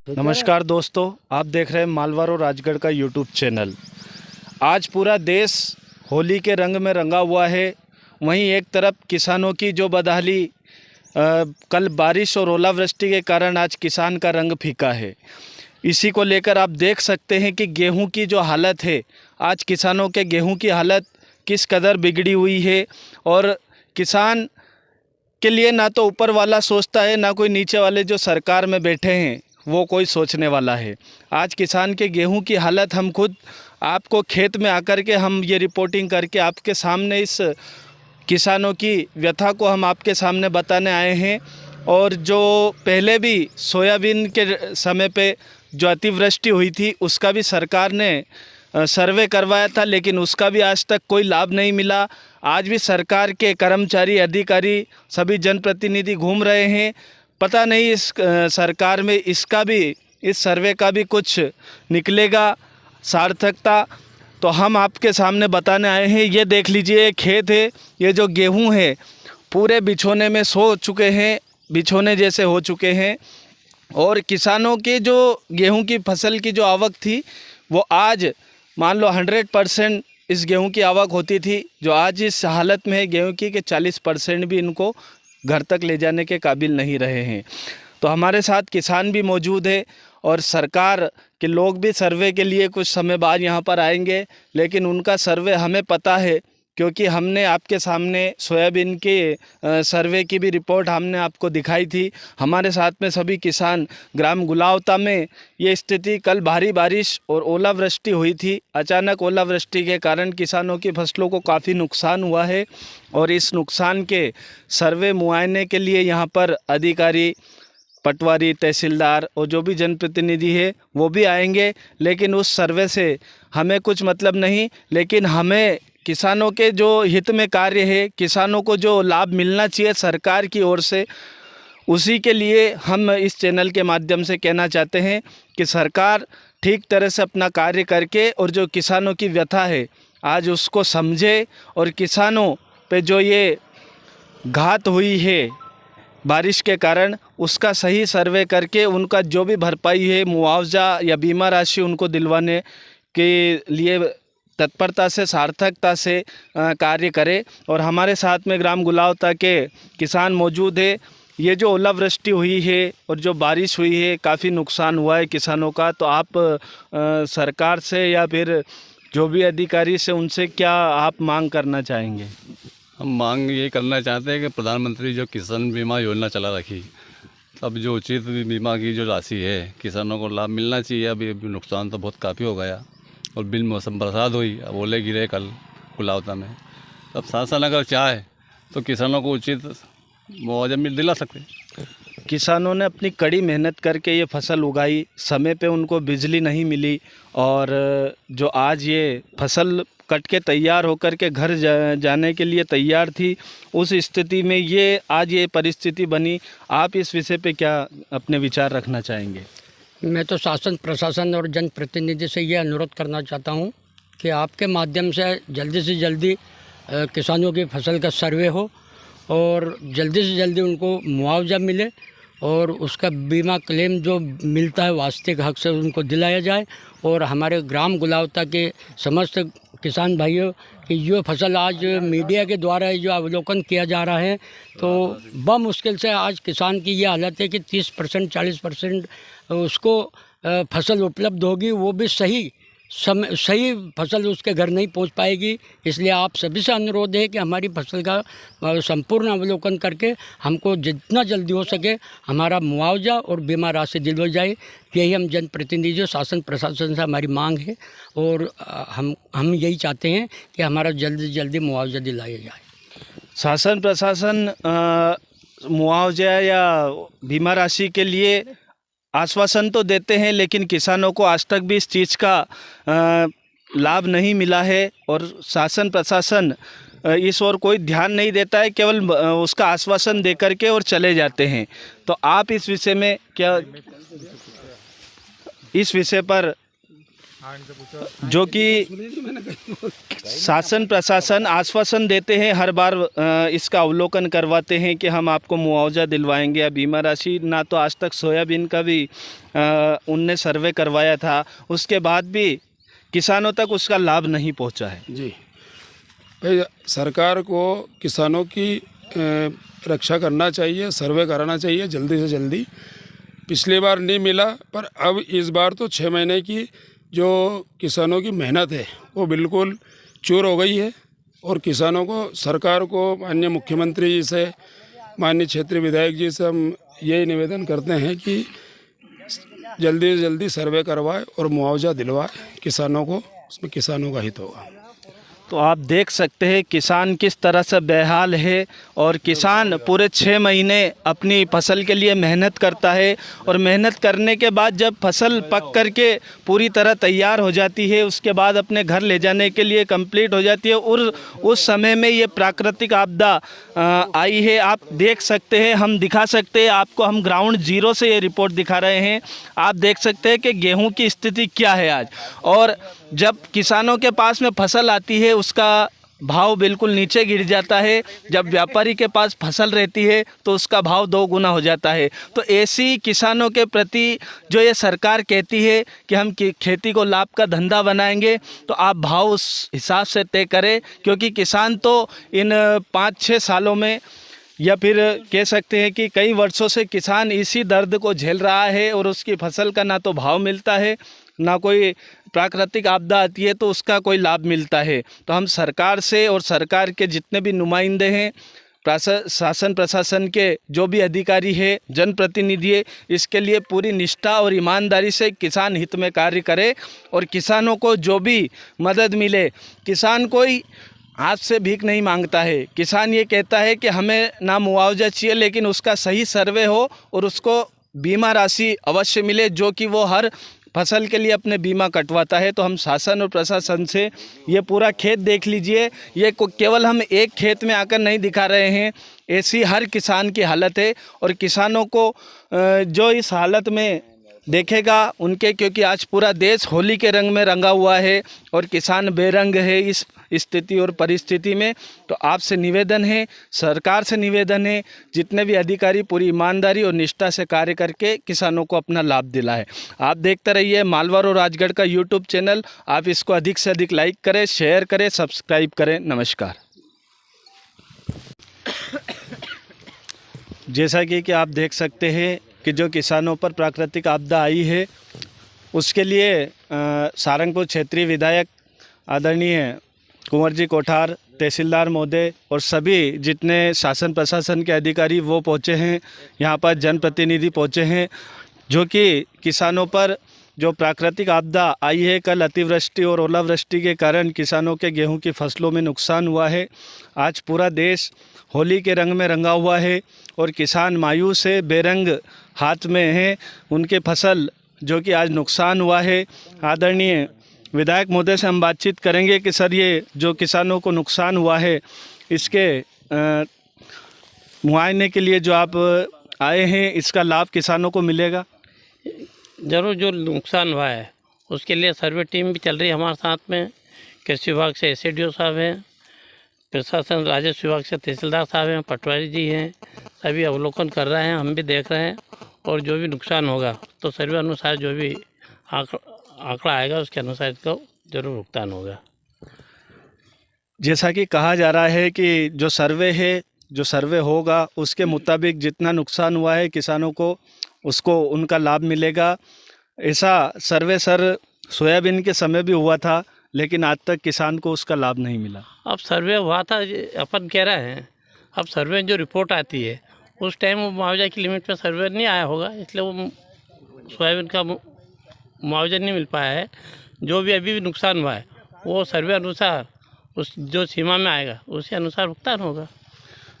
नमस्कार दोस्तों, आप देख रहे हैं मालवारो राजगढ़ का यूट्यूब चैनल। आज पूरा देश होली के रंग में रंगा हुआ है। वहीं एक तरफ किसानों की जो बदहाली, कल बारिश और ओलावृष्टि के कारण आज किसान का रंग फीका है। इसी को लेकर आप देख सकते हैं कि गेहूं की जो हालत है, आज किसानों के गेहूं की हालत किस कदर बिगड़ी हुई है। और किसान के लिए ना तो ऊपर वाला सोचता है, ना कोई नीचे वाले जो सरकार में बैठे हैं वो कोई सोचने वाला है। आज किसान के गेहूं की हालत हम खुद आपको खेत में आकर के हम ये रिपोर्टिंग करके आपके सामने इस किसानों की व्यथा को हम आपके सामने बताने आए हैं। और जो पहले भी सोयाबीन के समय पे जो अतिवृष्टि हुई थी उसका भी सरकार ने सर्वे करवाया था, लेकिन उसका भी आज तक कोई लाभ नहीं मिला। आज भी सरकार के कर्मचारी, अधिकारी, सभी जनप्रतिनिधि घूम रहे हैं। पता नहीं इस सरकार में इसका भी, इस सर्वे का भी कुछ निकलेगा सार्थकता। तो हम आपके सामने बताने आए हैं। ये देख लीजिए, खेत है, ये जो गेहूं है पूरे बिछोने में सो चुके हैं, बिछोने जैसे हो चुके हैं। और किसानों के जो गेहूं की फसल की जो आवक थी वो आज मान लो 100% इस गेहूं की आवक होती थी, जो आज इस हालत में है गेहूं की कि 40% भी इनको घर तक ले जाने के काबिल नहीं रहे हैं। तो हमारे साथ किसान भी मौजूद है और सरकार के लोग भी सर्वे के लिए कुछ समय बाद यहाँ पर आएंगे, लेकिन उनका सर्वे हमें पता है क्योंकि हमने आपके सामने सोयाबीन के सर्वे की भी रिपोर्ट हमने आपको दिखाई थी। हमारे साथ में सभी किसान, ग्राम गुलावता में ये स्थिति, कल भारी बारिश और ओलावृष्टि हुई थी। अचानक ओलावृष्टि के कारण किसानों की फसलों को काफ़ी नुकसान हुआ है और इस नुकसान के सर्वे मुआयने के लिए यहाँ पर अधिकारी, पटवारी, तहसीलदार और जो भी जनप्रतिनिधि है वो भी आएंगे। लेकिन उस सर्वे से हमें कुछ मतलब नहीं, लेकिन हमें किसानों के जो हित में कार्य है, किसानों को जो लाभ मिलना चाहिए सरकार की ओर से, उसी के लिए हम इस चैनल के माध्यम से कहना चाहते हैं कि सरकार ठीक तरह से अपना कार्य करके और जो किसानों की व्यथा है आज उसको समझे और किसानों पे जो ये घात हुई है बारिश के कारण उसका सही सर्वे करके उनका जो भी भरपाई है, मुआवजा या बीमा राशि उनको दिलवाने के लिए तत्परता से, सार्थकता से कार्य करे। और हमारे साथ में ग्राम गुलावता के किसान मौजूद है। ये जो ओलावृष्टि हुई है और जो बारिश हुई है, काफ़ी नुकसान हुआ है किसानों का। तो आप सरकार से या फिर जो भी अधिकारी से, उनसे क्या आप मांग करना चाहेंगे? हम मांग ये करना चाहते हैं कि प्रधानमंत्री जो किसान बीमा योजना चला रखी, अब जो उचित बीमा की जो राशि है किसानों को लाभ मिलना चाहिए। अभी नुकसान तो बहुत काफ़ी हो गया और बिन मौसम बरसात हुई, अब ओले गिरे कल गुलावता में। अब शासन अगर चाहे तो किसानों को उचित मुआवजा दिला सकते। किसानों ने अपनी कड़ी मेहनत करके ये फसल उगाई, समय पे उनको बिजली नहीं मिली और जो आज ये फसल कट के तैयार होकर के घर जाने के लिए तैयार थी, उस स्थिति में ये आज ये परिस्थिति बनी। आप इस विषय पे क्या अपने विचार रखना चाहेंगे? मैं तो शासन, प्रशासन और जनप्रतिनिधि से ये अनुरोध करना चाहता हूँ कि आपके माध्यम से जल्दी से जल्दी किसानों की फसल का सर्वे हो और जल्दी से जल्दी उनको मुआवजा मिले और उसका बीमा क्लेम जो मिलता है वास्तविक हक से उनको दिलाया जाए। और हमारे ग्राम गुलावता के समस्त किसान भाइयों की जो फसल आज मीडिया के द्वारा जो अवलोकन किया जा रहा है, तो बमुश्किल से आज किसान की ये हालत है कि 30% 40% उसको फसल उपलब्ध होगी, वो भी सही फसल उसके घर नहीं पहुंच पाएगी। इसलिए आप सभी से अनुरोध है कि हमारी फसल का संपूर्ण अवलोकन करके हमको जितना जल्दी हो सके हमारा मुआवजा और बीमा राशि दिलवाई जाए। यही हम जनप्रतिनिधियों, शासन प्रशासन से हमारी मांग है और हम यही चाहते हैं कि हमारा जल्दी से जल्दी मुआवजा दिलाया जाए। शासन प्रशासन मुआवजा या बीमा राशि के लिए आश्वासन तो देते हैं, लेकिन किसानों को आज तक भी इस चीज़ का लाभ नहीं मिला है और शासन प्रशासन इस ओर कोई ध्यान नहीं देता है, केवल उसका आश्वासन दे करके और चले जाते हैं। तो आप इस विषय में क्या, इस विषय पर जो कि शासन प्रशासन आश्वासन देते हैं, हर बार इसका अवलोकन करवाते हैं कि हम आपको मुआवजा दिलवाएंगे या बीमा राशि। ना तो आज तक सोयाबीन का भी उनने सर्वे करवाया था, उसके बाद भी किसानों तक उसका लाभ नहीं पहुंचा है। जी भाई, सरकार को किसानों की रक्षा करना चाहिए, सर्वे कराना चाहिए जल्दी से जल्दी। पिछली बार नहीं मिला, पर अब इस बार तो 6 महीने की जो किसानों की मेहनत है वो बिल्कुल चूर हो गई है। और किसानों को, सरकार को, माननीय मुख्यमंत्री जी से, माननीय क्षेत्रीय विधायक जी से हम यही निवेदन करते हैं कि जल्दी से जल्दी सर्वे करवाए और मुआवजा दिलवाए किसानों को, उसमें किसानों का हित होगा। तो आप देख सकते हैं किसान किस तरह से बेहाल है, और किसान पूरे 6 महीने अपनी फसल के लिए मेहनत करता है, और मेहनत करने के बाद जब फसल पक करके पूरी तरह तैयार हो जाती है, उसके बाद अपने घर ले जाने के लिए कंप्लीट हो जाती है, और उस समय में ये प्राकृतिक आपदा आई है। आप देख सकते हैं, हम दिखा सकते हैं आपको, हम ग्राउंड जीरो से ये रिपोर्ट दिखा रहे हैं। आप देख सकते हैं कि गेहूँ की स्थिति क्या है आज, और जब किसानों के पास में फसल आती है उसका भाव बिल्कुल नीचे गिर जाता है। जब व्यापारी के पास फसल रहती है तो उसका भाव 2 गुना हो जाता है। तो ऐसी किसानों के प्रति जो ये सरकार कहती है कि हम खेती को लाभ का धंधा बनाएंगे, तो आप भाव उस हिसाब से तय करें, क्योंकि किसान तो इन 5-6 सालों में, या फिर कह सकते हैं कि कई वर्षों से किसान इसी दर्द को झेल रहा है, और उसकी फसल का ना तो भाव मिलता है, ना कोई प्राकृतिक आपदा आती है तो उसका कोई लाभ मिलता है। तो हम सरकार से, और सरकार के जितने भी नुमाइंदे हैं, शासन प्रशासन के जो भी अधिकारी है, जनप्रतिनिधि है, इसके लिए पूरी निष्ठा और ईमानदारी से किसान हित में कार्य करे, और किसानों को जो भी मदद मिले, किसान कोई हाथ से भीख नहीं मांगता है। किसान ये कहता है कि हमें ना मुआवजा चाहिए, लेकिन उसका सही सर्वे हो और उसको बीमा राशि अवश्य मिले, जो कि वो हर फसल के लिए अपने बीमा कटवाता है। तो हम शासन और प्रशासन से, ये पूरा खेत देख लीजिए, ये केवल हम एक खेत में आकर नहीं दिखा रहे हैं, ऐसी हर किसान की हालत है। और किसानों को जो इस हालत में देखेगा उनके, क्योंकि आज पूरा देश होली के रंग में रंगा हुआ है और किसान बेरंग है इस स्थिति और परिस्थिति में। तो आपसे निवेदन है, सरकार से निवेदन है, जितने भी अधिकारी पूरी ईमानदारी और निष्ठा से कार्य करके किसानों को अपना लाभ दिलाए। आप देखते रहिए मालवा रो राजगढ़ का यूट्यूब चैनल। आप इसको अधिक से अधिक लाइक करें, शेयर करें, सब्सक्राइब करें। नमस्कार। जैसा कि आप देख सकते हैं कि जो किसानों पर प्राकृतिक आपदा आई है, उसके लिए सारंगपुर क्षेत्रीय विधायक आदरणीय कुंवर जी कोठार, तहसीलदार महोदय और सभी जितने शासन प्रशासन के अधिकारी वो पहुँचे हैं, यहाँ पर जनप्रतिनिधि पहुँचे हैं, जो कि किसानों पर जो प्राकृतिक आपदा आई है, कल अतिवृष्टि और ओलावृष्टि के कारण किसानों के गेहूं की फसलों में नुकसान हुआ है। आज पूरा देश होली के रंग में रंगा हुआ है और किसान मायूस है, बेरंग हाथ में है, उनके फसल जो कि आज नुकसान हुआ है। आदरणीय विधायक महोदय से हम बातचीत करेंगे कि सर, ये जो किसानों को नुकसान हुआ है, इसके मुआयने के लिए जो आप आए हैं, इसका लाभ किसानों को मिलेगा? ज़रूर, जो नुकसान हुआ है उसके लिए सर्वे टीम भी चल रही है हमारे साथ में। कृषि विभाग से एसडीओ साहब हैं, प्रशासन राजस्व विभाग से तहसीलदार साहब हैं, पटवारी जी हैं, सभी अवलोकन कर रहे हैं, हम भी देख रहे हैं। और जो भी नुकसान होगा तो सर्वे अनुसार जो भी आंकड़ा आएगा उसके अनुसार इसको जरूर भुगतान होगा। जैसा कि कहा जा रहा है कि जो सर्वे है, जो सर्वे होगा उसके मुताबिक जितना नुकसान हुआ है किसानों को, उसको उनका लाभ मिलेगा। ऐसा सर्वे सर सोयाबीन के समय भी हुआ था, लेकिन आज तक किसान को उसका लाभ नहीं मिला। अब सर्वे हुआ था, अपन कह रहे हैं, अब सर्वे जो रिपोर्ट आती है उस टाइम वो मुआवजा की लिमिट पे सर्वे नहीं आया होगा, इसलिए वो सोयाबीन का मुआवजा नहीं मिल पाया है। जो भी अभी भी नुकसान हुआ है वो सर्वे अनुसार उस जो सीमा में आएगा उसी अनुसार भुगतान होगा।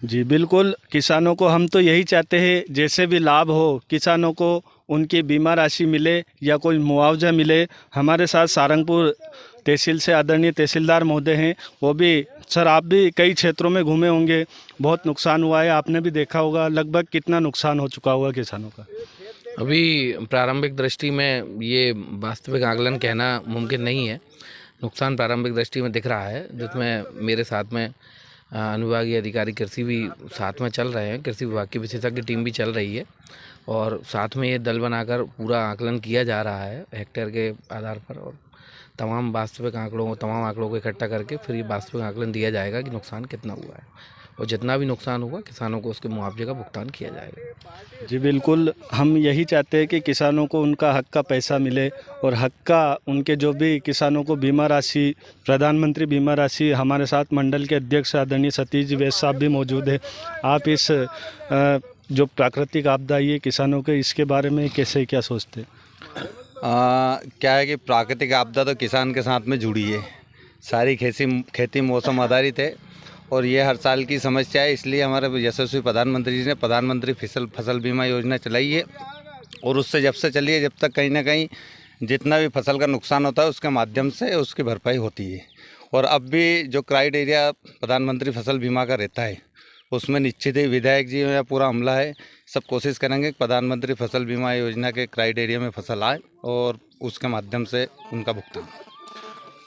जी बिल्कुल, किसानों को हम तो यही चाहते हैं, जैसे भी लाभ हो किसानों को उनकी बीमा राशि मिले या कोई मुआवजा मिले। हमारे साथ सारंगपुर तहसील से आदरणीय तहसीलदार महोदय हैं, वो भी, सर आप भी कई क्षेत्रों में घूमे होंगे, बहुत नुकसान हुआ है, आपने भी देखा होगा, लगभग कितना नुकसान हो चुका होगा किसानों का? अभी प्रारंभिक दृष्टि में ये वास्तविक आकलन कहना मुमकिन नहीं है। नुकसान प्रारंभिक दृष्टि में दिख रहा है, जिसमें मेरे साथ में अनुविभागीय अधिकारी कृषि भी साथ में चल रहे हैं, कृषि विभाग की विशेषज्ञ टीम भी चल रही है और साथ में ये दल बनाकर पूरा आकलन किया जा रहा है हेक्टेयर के आधार पर, और तमाम आंकड़ों को इकट्ठा करके फिर ये वास्तविक आकलन दिया जाएगा कि नुकसान कितना हुआ है, और जितना भी नुकसान हुआ किसानों को उसके मुआवजे का भुगतान किया जाएगा। जी बिल्कुल, हम यही चाहते हैं कि किसानों को उनका हक का पैसा मिले और हक का उनके जो भी किसानों को बीमा राशि, प्रधानमंत्री बीमा राशि। हमारे साथ मंडल के अध्यक्ष आदरणीय सतीश जी वैद्य साहब भी मौजूद है। आप इस जो प्राकृतिक आपदा ये किसानों के, इसके बारे में कैसे क्या सोचते हैं? क्या है कि प्राकृतिक आपदा तो किसान के साथ में जुड़ी है। सारी खेती मौसम आधारित है और ये हर साल की समस्या है। इसलिए हमारे यशस्वी प्रधानमंत्री जी ने प्रधानमंत्री फसल बीमा योजना चलाई है और उससे जब से चली है, जब तक कहीं ना कहीं जितना भी फसल का नुकसान होता है उसके माध्यम से उसकी भरपाई होती है। और अब भी जो क्राइटेरिया प्रधानमंत्री फसल बीमा का रहता है उसमें निश्चित ही विधायक जी या पूरा अमला है, सब कोशिश करेंगे कि प्रधानमंत्री फसल बीमा योजना के क्राइटेरिया में फसल आए और उसके माध्यम से उनका भुगतान।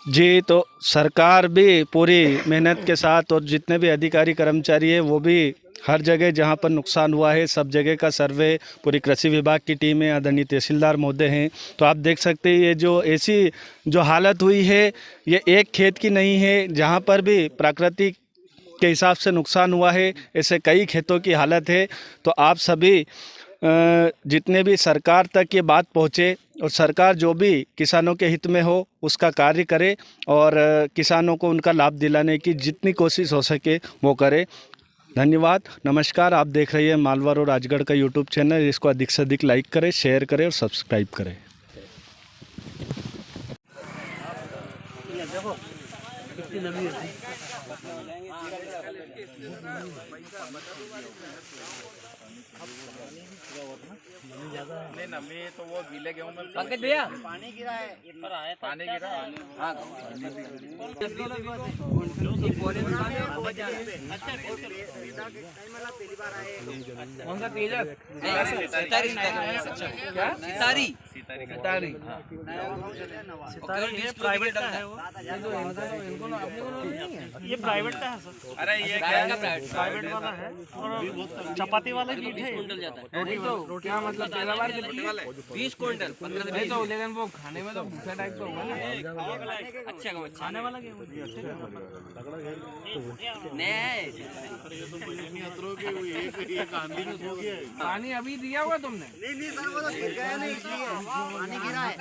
जी, तो सरकार भी पूरी मेहनत के साथ और जितने भी अधिकारी कर्मचारी है वो भी हर जगह जहां पर नुकसान हुआ है सब जगह का सर्वे, पूरी कृषि विभाग की टीम है, आदरणीय तहसीलदार महोदय हैं। तो आप देख सकते हैं ये जो ऐसी जो हालत हुई है ये एक खेत की नहीं है। जहां पर भी प्राकृतिक के हिसाब से नुकसान हुआ है ऐसे कई खेतों की हालत है। तो आप सभी जितने भी सरकार तक ये बात पहुँचे और सरकार जो भी किसानों के हित में हो उसका कार्य करे और किसानों को उनका लाभ दिलाने की जितनी कोशिश हो सके वो करे। धन्यवाद, नमस्कार। आप देख रही है मालवा और राजगढ़ का यूट्यूब चैनल। इसको अधिक से अधिक लाइक करें, शेयर करें और सब्सक्राइब करें। नहीं नमी तो वो गीले गेहूं में पंकज भैया पानी गिरा है, पानी गिरा है। कौन सा पेज है? सितारी प्राइवेट का है वो, ये प्राइवेट का है सर। अरे ये प्राइवेट वाला है और चपाती वाला कीट है। रोटी मतलब पैदावार कितनी है? 20 क्विंटल 15 नहीं तो, लेकिन वो खाने में तो भूसा टाइप का होगा ना। अच्छा खाने वाला गेहूं पानी अभी दिया हुआ तुमने? नहीं सर, वो तो गया नहीं, इसलिए पानी गिरा है।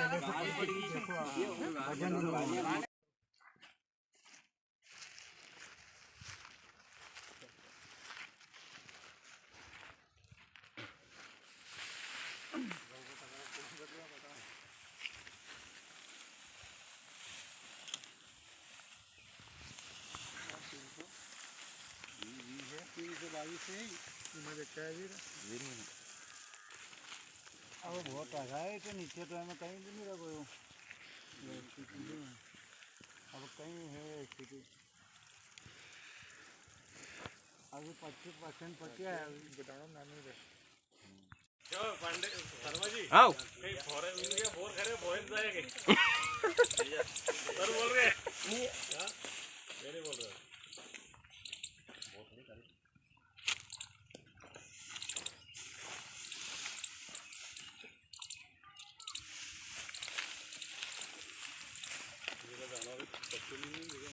अब बहुत आ है तो नीचे तो हमें कहीं भी नहीं रखो, अब कहीं है स्थिति। अभी 25% पकिया है, बताओ नानी रे। जो पांडे शर्मा जी आओ कहीं फोरे इनके बोर करे बोल जाएंगे सर बोल रहे हैं, हां मेरे बोल रहे